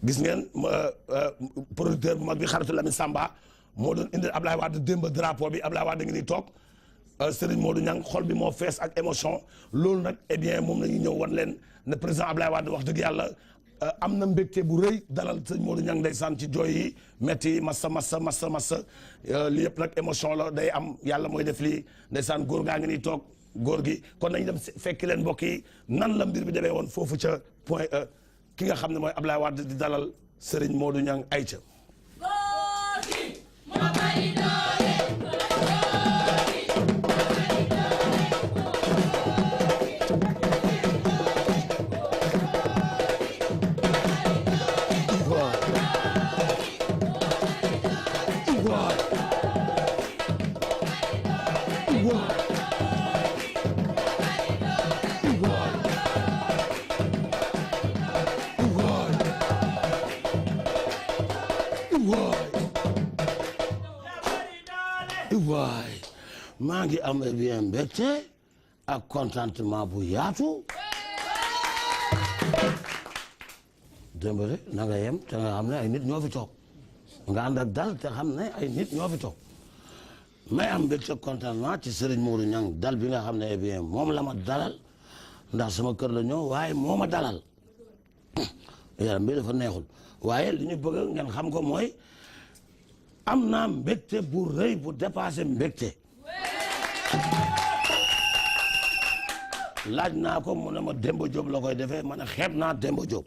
gis ngeen producteur bu mag bi xaritu Lamine Samba moo doon indi Ablaye Wade démb drapeau bi Ablaye Wade ngi nii toog Serigne Modou Niang xol bi moo fees ak émotion loolu nag eh bien moom la ñu ñëw wan leen ne président Ablaye Wade wax dëgg yàlla am na mbégte bu rëy dalal sëñ Modou Niang ndeysaan ci jooy yi metti massa li yëpp nag émotion la day am yàlla mooy def lii ndeysaan góor gaa ngi nii toog góor gi kon nañ dem fekki leen mbokk yi nan la mbir bi demee woon foofu ca point E ki nga xam ne mooy Ablaye Wade di dalal Serigne Modou Niang ayca. waay maa ngi am bien mbégte ak contentement bu yaatu Dembélé na nga yem te nga xam ne ay nit ñoo fi toog nga ànd ak dal te xam ne ay nit ñoo fi toog may am mbégte contentement ci Serigne Modou Niang dal bi nga xam ne bien moom la ma dalal ndax sama kër la ñëw waaye moo ma dalal yaram bi dafa neexul waaye li ñu bëgg ngeen xam ko mooy am naa mbégte bu rëy bu dépassé mbégte laaj naa ko mu ne ma Demba Diop la koy defee ma ne xeeb naa Demba Diop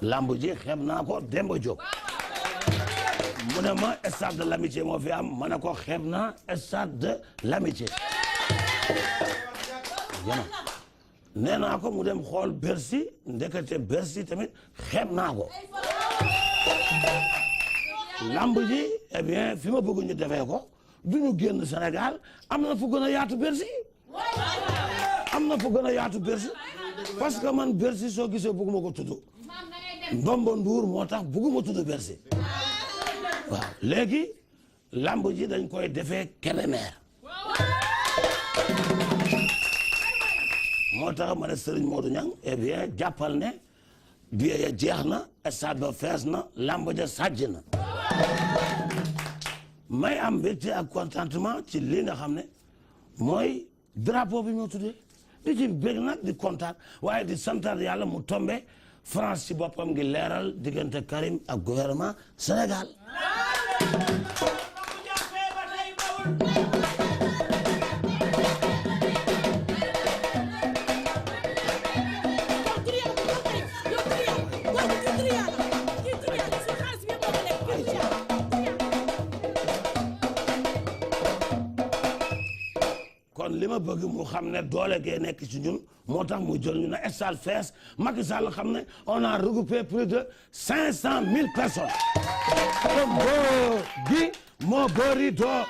lamb ji xeeb naa ko Demba Diop mu ne ma stade de l'amitié moo fi am ma ne ko xeeb naa stade de l'amitié jama nee naa ko mu dem xool Bercy ndekete Bercy tamit xeeb naa ko lamb ji eh bien fi ma bëgg ñu defee ko du ñu génn Sénégal am na fu gën a yaatu Bercy am na fu gën a yaatu Bercy parce que man Bercy soo gisee bëgguma ko tudd Ndombo Ndour moo tax bëgguma tudd Bercy waaw léegi lamb ji dañ koy defee Kébémer moo tax ma ne Serigne Modou Niang eh bien jàppal ne billet ya jeex na stade ba fees na lamb ja sàjj na may am mbégte ak contentement ci li nga xam ne mooy drapeau bi ñoo tuddee di ci bég nag di kontaan waaye di santaat yàlla mu tombe France ci boppam ngi leeral diggante Karim ak gouvernement Sénégal kon li ma bëgg mu xam ne doole gee nekk ci ñun moo tax mu jël ñu na stade fees Macky Sall xam ne on a regroupé plus de 500 000 personnes kon boo gi moo bëri doo